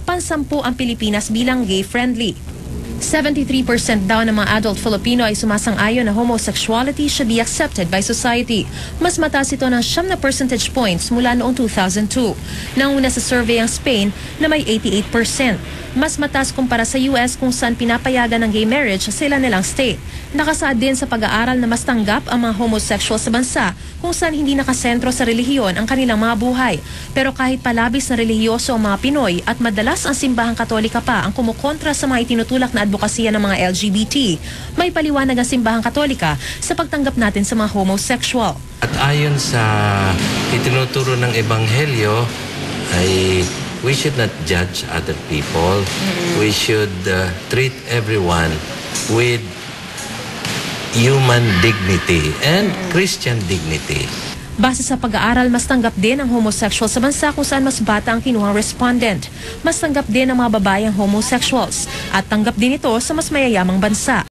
Pansampu ang Pilipinas bilang gay-friendly. 73% daw ng mga adult Filipino ay sumasang-ayon na homosexuality should be accepted by society. Mas mataas ito ng 9 percentage points mula noong 2002. Nanguna sa survey ang Spain na may 88%. Mas mataas kumpara sa US kung saan pinapayagan ng gay marriage sa ilan nilang state. Nakasaad din sa pag-aaral na mas tanggap ang mga homosexual sa bansa kung saan hindi nakasentro sa relihiyon ang kanilang mga buhay. Pero kahit palabis na relihiyoso ang mga Pinoy at madalas ang simbahang Katolika pa ang kumukontra sa mga itinutulak na advokasya ng mga LGBT, may paliwanag ang simbahang Katolika sa pagtanggap natin sa mga homosexual. At ayon sa itinuturo ng Ebanghelyo ay we should not judge other people. We should treat everyone with human dignity and Christian dignity. Base sa pag-aaral, mas tanggap din ang homosexual sa bansa kung saan mas bata ang kinuhang respondent. Mas tanggap din ang mga babae ang homosexuals at tanggap din ito sa mas mayayamang bansa.